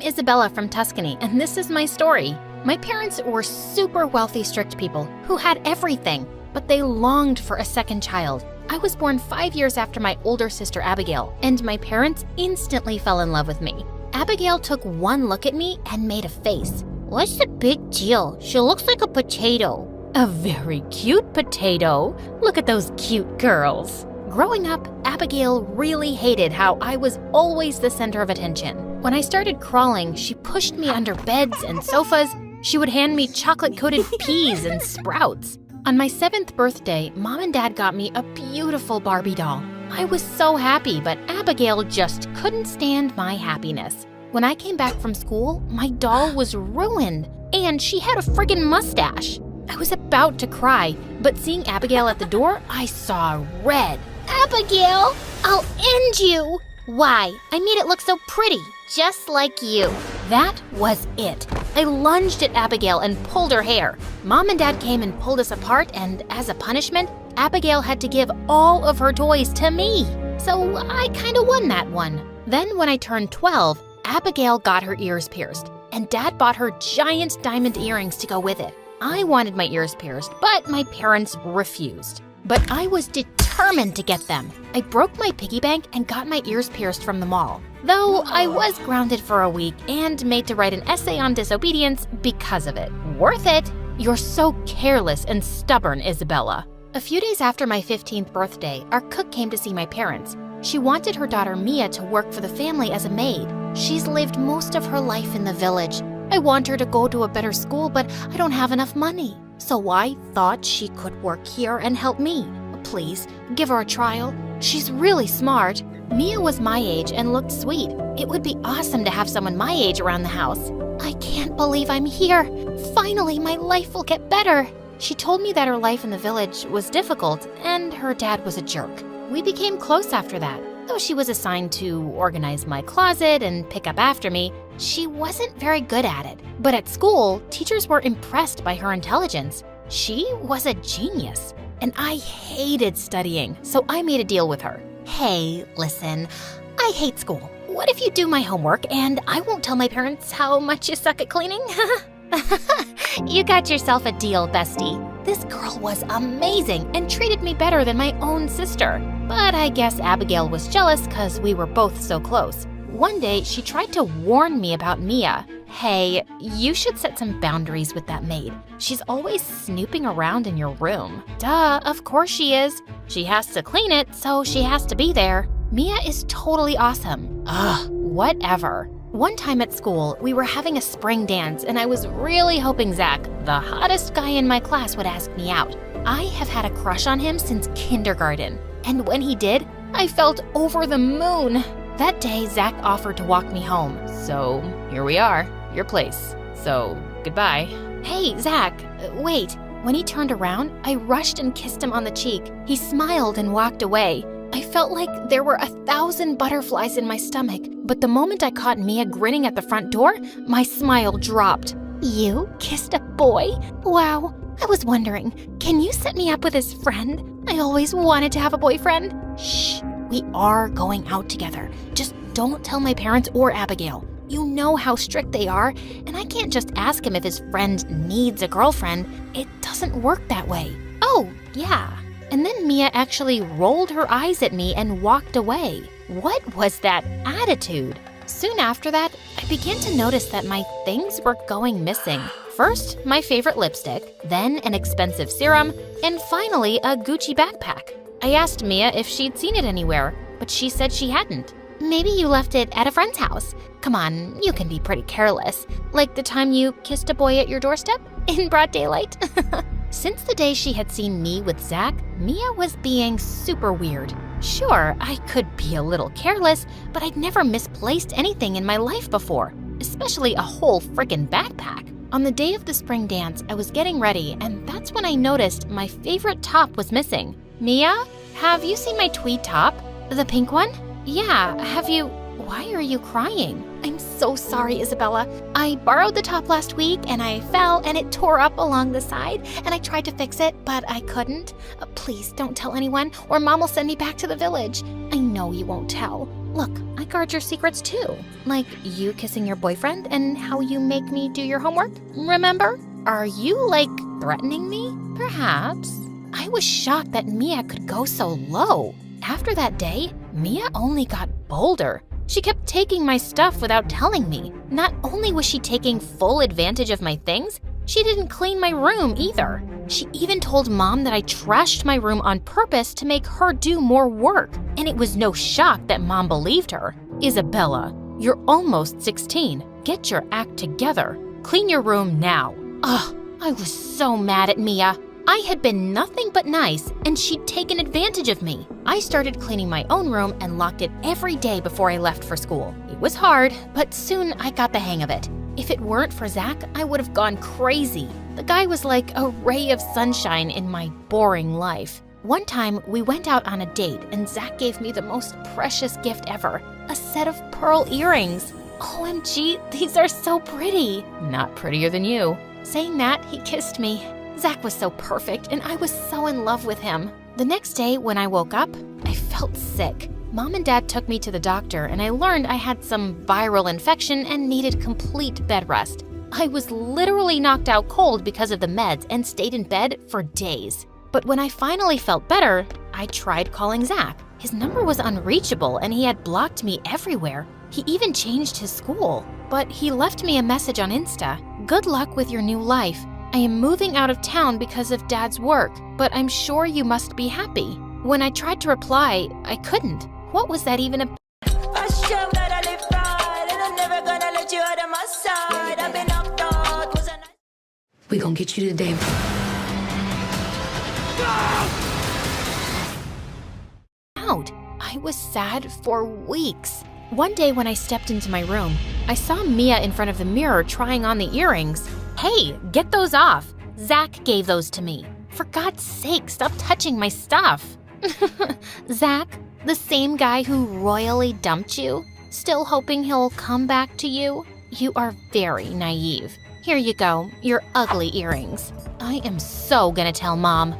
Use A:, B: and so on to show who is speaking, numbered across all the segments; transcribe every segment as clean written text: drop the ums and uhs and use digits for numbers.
A: Isabella from Tuscany, and this is my story. My parents were super wealthy, strict people who had everything, but they longed for a second child. I was born 5 years after my older sister Abigail, and my parents instantly fell in love with me. Abigail took one look at me and made a face.
B: What's the big deal? She looks like a potato.
A: A very cute potato. Look at those cute girls. Growing up, Abigail really hated how I was always the center of attention. When I started crawling, she pushed me under beds and sofas. She would hand me chocolate-coated peas and sprouts. On my 7th birthday, Mom and Dad got me a beautiful Barbie doll. I was so happy, but Abigail just couldn't stand my happiness. When I came back from school, my doll was ruined, and she had a friggin' mustache. I was about to cry, but seeing Abigail at the door, I saw red.
B: Abigail, I'll end you. Why? I made it look so pretty, just like you.
A: That was it. I lunged at Abigail and pulled her hair. Mom and Dad came and pulled us apart, and as a punishment, Abigail had to give all of her toys to me. So I kinda won that one. Then when I turned 12, Abigail got her ears pierced, and Dad bought her giant diamond earrings to go with it. I wanted my ears pierced, but my parents refused. But I was determined to get them. I broke my piggy bank and got my ears pierced from the mall. Though I was grounded for a week and made to write an essay on disobedience because of it. Worth it! You're so careless and stubborn, Isabella. A few days after my 15th birthday, our cook came to see my parents. She wanted her daughter Mia to work for the family as a maid. She's lived most of her life in the village. I want her to go to a better school, but I don't have enough money. So I thought she could work here and help me. Please, give her a trial. She's really smart. Mia was my age and looked sweet. It would be awesome to have someone my age around the house. I can't believe I'm here. Finally, my life will get better. She told me that her life in the village was difficult and her dad was a jerk. We became close after that. Though she was assigned to organize my closet and pick up after me, she wasn't very good at it. But at school, teachers were impressed by her intelligence. She was a genius. And I hated studying, so I made a deal with her. Hey, listen, I hate school. What if you do my homework and I won't tell my parents how much you suck at cleaning? You got yourself a deal, bestie. This girl was amazing and treated me better than my own sister. But I guess Abigail was jealous because we were both so close. One day, she tried to warn me about Mia. Hey, you should set some boundaries with that maid. She's always snooping around in your room. Duh, of course she is. She has to clean it, so she has to be there. Mia is totally awesome. Ugh, whatever. One time at school, we were having a spring dance, and I was really hoping Zach, the hottest guy in my class, would ask me out. I have had a crush on him since kindergarten, and when he did, I felt over the moon. That day, Zach offered to walk me home, so here we are, your place. So, goodbye. Hey, Zach, wait. When he turned around, I rushed and kissed him on the cheek. He smiled and walked away. I felt like there were 1,000 butterflies in my stomach, but the moment I caught Mia grinning at the front door, my smile dropped. You kissed a boy? Wow, I was wondering, can you set me up with his friend? I always wanted to have a boyfriend. Shh, we are going out together. Just don't tell my parents or Abigail. You know how strict they are, and I can't just ask him if his friend needs a girlfriend. It doesn't work that way. Oh, yeah. And then Mia actually rolled her eyes at me and walked away. What was that attitude? Soon after that, I began to notice that my things were going missing. First, my favorite lipstick, then an expensive serum, and finally a Gucci backpack. I asked Mia if she'd seen it anywhere, but she said she hadn't. Maybe you left it at a friend's house. Come on, you can be pretty careless. Like the time you kissed a boy at your doorstep in broad daylight. Since the day she had seen me with Zach, Mia was being super weird. Sure, I could be a little careless, but I'd never misplaced anything in my life before, especially a whole frickin' backpack. On the day of the spring dance, I was getting ready, and that's when I noticed my favorite top was missing. Mia, have you seen my tweed top? The pink one? Yeah, have you... Why are you crying? I'm so sorry, Isabella. I borrowed the top last week and I fell and it tore up along the side and I tried to fix it, but I couldn't. Please don't tell anyone or Mom will send me back to the village. I know you won't tell. Look, I guard your secrets too. Like you kissing your boyfriend and how you make me do your homework. Remember? Are you, like, threatening me? Perhaps. I was shocked that Mia could go so low. After that day, Mia only got bolder. She kept taking my stuff without telling me. Not only was she taking full advantage of my things, she didn't clean my room either. She even told Mom that I trashed my room on purpose to make her do more work. And it was no shock that Mom believed her. Isabella, you're almost 16. Get your act together. Clean your room now. Ugh, I was so mad at Mia. I had been nothing but nice, and she'd taken advantage of me. I started cleaning my own room and locked it every day before I left for school. It was hard, but soon I got the hang of it. If it weren't for Zach, I would have gone crazy. The guy was like a ray of sunshine in my boring life. One time, we went out on a date, and Zach gave me the most precious gift ever, a set of pearl earrings. OMG, these are so pretty. Not prettier than you. Saying that, he kissed me. Zach was so perfect, and I was so in love with him. The next day, when I woke up, I felt sick. Mom and Dad took me to the doctor, and I learned I had some viral infection and needed complete bed rest. I was literally knocked out cold because of the meds and stayed in bed for days. But when I finally felt better, I tried calling Zach. His number was unreachable, and he had blocked me everywhere. He even changed his school. But he left me a message on Insta. Good luck with your new life. I am moving out of town because of Dad's work, but I'm sure you must be happy. When I tried to reply, I couldn't. What was that even about?
C: We gonna get you today.
A: I was sad for weeks. One day when I stepped into my room, I saw Mia in front of the mirror trying on the earrings. Hey, get those off. Zach gave those to me. For God's sake, stop touching my stuff. Zach, the same guy who royally dumped you, still hoping he'll come back to you? You are very naive. Here you go, your ugly earrings. I am so gonna tell Mom.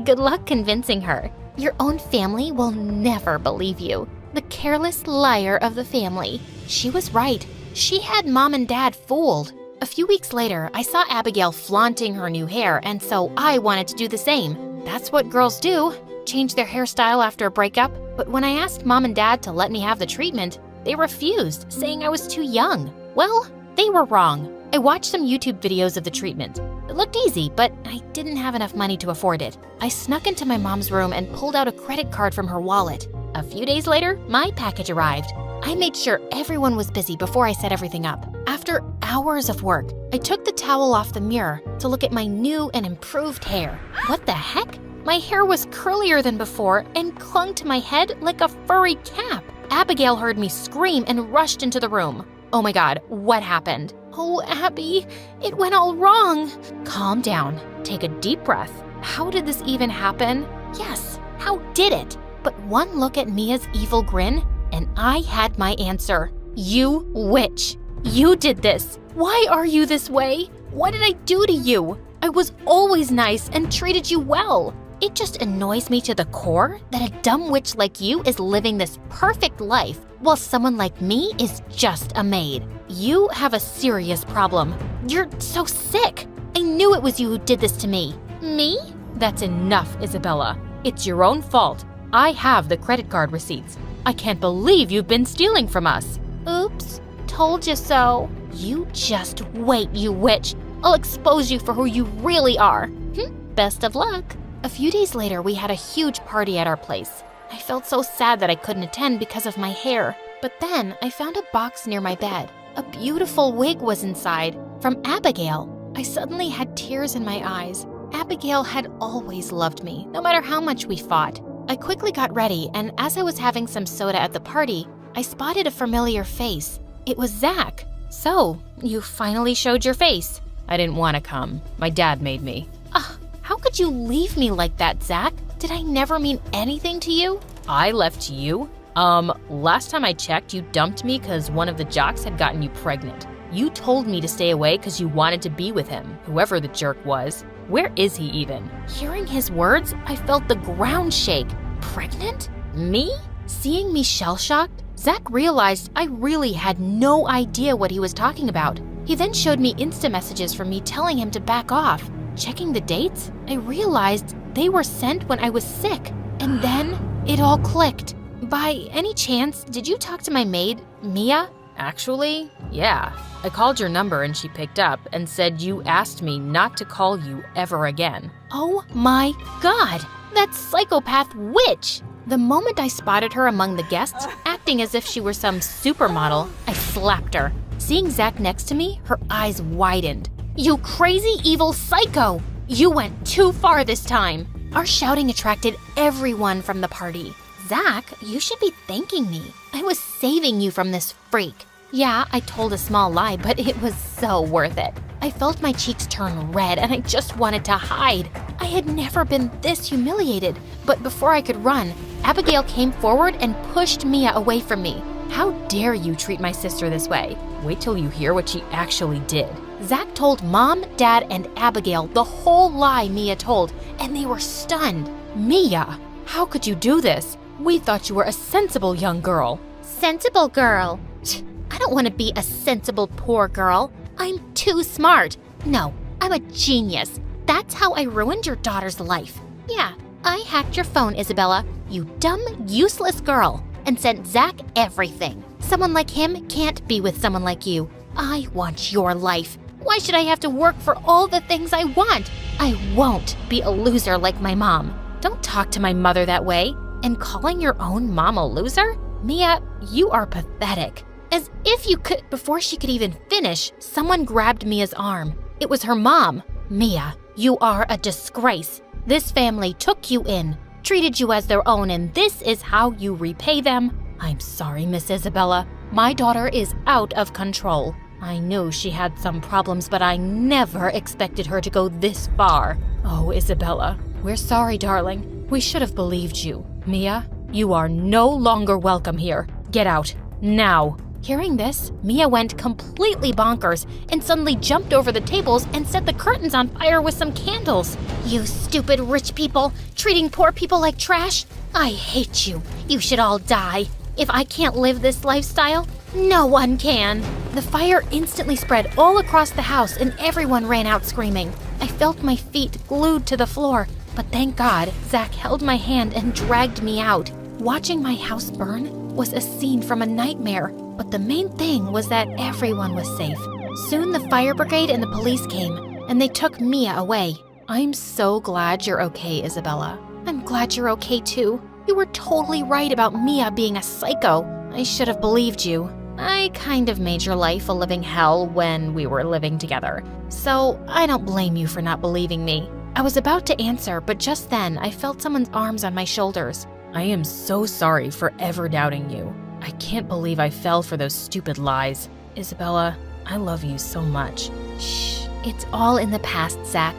A: Good luck convincing her. Your own family will never believe you. The careless liar of the family. She was right. She had Mom and Dad fooled. A few weeks later, I saw Abigail flaunting her new hair, and so I wanted to do the same. That's what girls do, change their hairstyle after a breakup. But when I asked Mom and Dad to let me have the treatment, they refused, saying I was too young. Well, they were wrong. I watched some YouTube videos of the treatment. It looked easy, but I didn't have enough money to afford it. I snuck into my mom's room and pulled out a credit card from her wallet. A few days later, my package arrived. I made sure everyone was busy before I set everything up. After hours of work, I took the towel off the mirror to look at my new and improved hair. What the heck? My hair was curlier than before and clung to my head like a furry cap. Abigail heard me scream and rushed into the room. Oh my God, what happened? Oh, Abby, it went all wrong. Calm down. Take a deep breath. How did this even happen? Yes, how did it? But one look at Mia's evil grin, and I had my answer. You witch. You did this. Why are you this way? What did I do to you? I was always nice and treated you well. It just annoys me to the core that a dumb witch like you is living this perfect life while someone like me is just a maid. You have a serious problem. You're so sick. I knew it was you who did this to me. Me? That's enough, Isabella. It's your own fault. I have the credit card receipts. I can't believe you've been stealing from us. Oops, told you so. You just wait, you witch. I'll expose you for who you really are. Best of luck. A few days later, we had a huge party at our place. I felt so sad that I couldn't attend because of my hair. But then I found a box near my bed. A beautiful wig was inside, from Abigail. I suddenly had tears in my eyes. Abigail had always loved me, no matter how much we fought. I quickly got ready, and as I was having some soda at the party, I spotted a familiar face. It was Zach. So, you finally showed your face. I didn't want to come. My dad made me. How could you leave me like that, Zach? Did I never mean anything to you? I left you? Last time I checked, you dumped me because one of the jocks had gotten you pregnant. You told me to stay away because you wanted to be with him, whoever the jerk was. Where is he even? Hearing his words, I felt the ground shake. Pregnant? Me? Seeing me shell-shocked, Zach realized I really had no idea what he was talking about. He then showed me Insta messages from me telling him to back off. Checking the dates, I realized they were sent when I was sick. And then it all clicked. By any chance, did you talk to my maid, Mia?
D: Actually, yeah. I called your number and she picked up and said you asked me not to call you ever again.
A: Oh my God, that psychopath witch! The moment I spotted her among the guests, acting as if she were some supermodel, I slapped her. Seeing Zach next to me, her eyes widened. You crazy evil psycho! You went too far this time! Our shouting attracted everyone from the party. Zach, you should be thanking me. I was saving you from this freak. Yeah, I told a small lie, but it was so worth it. I felt my cheeks turn red and I just wanted to hide. I had never been this humiliated, but before I could run, Abigail came forward and pushed Mia away from me. How dare you treat my sister this way?
D: Wait till you hear what she actually did.
A: Zach told Mom, Dad, and Abigail the whole lie Mia told, and they were stunned.
D: Mia, how could you do this? We thought you were a sensible young girl.
B: Sensible girl.
A: I don't want to be a sensible poor girl. I'm too smart. No, I'm a genius. That's how I ruined your daughter's life. Yeah, I hacked your phone, Isabella, you dumb, useless girl, and sent Zach everything. Someone like him can't be with someone like you. I want your life. Why should I have to work for all the things I want? I won't be a loser like my mom. Don't talk to my mother that way. And calling your own mom a loser? Mia, you are pathetic. As if you could. Before she could even finish, someone grabbed Mia's arm. It was her mom. Mia, you are a disgrace. This family took you in, treated you as their own, and this is how you repay them. I'm sorry, Miss Isabella. My daughter is out of control. I knew she had some problems, but I never expected her to go this far. Oh, Isabella, we're sorry, darling. We should have believed you. Mia, you are no longer welcome here. Get out, now. Hearing this, Mia went completely bonkers and suddenly jumped over the tables and set the curtains on fire with some candles. You stupid rich people, treating poor people like trash. I hate you. You should all die. If I can't live this lifestyle, no one can. The fire instantly spread all across the house and everyone ran out screaming. I felt my feet glued to the floor, but thank God, Zach held my hand and dragged me out. Watching my house burn was a scene from a nightmare, but the main thing was that everyone was safe. Soon the fire brigade and the police came, and they took Mia away. I'm so glad you're okay, Isabella. I'm glad you're okay too. You were totally right about Mia being a psycho. I should have believed you. I kind of made your life a living hell when we were living together, so I don't blame you for not believing me. I was about to answer, but just then I felt someone's arms on my shoulders.
D: I am so sorry for ever doubting you. I can't believe I fell for those stupid lies. Isabella, I love you so much.
A: Shh, it's all in the past, Zach.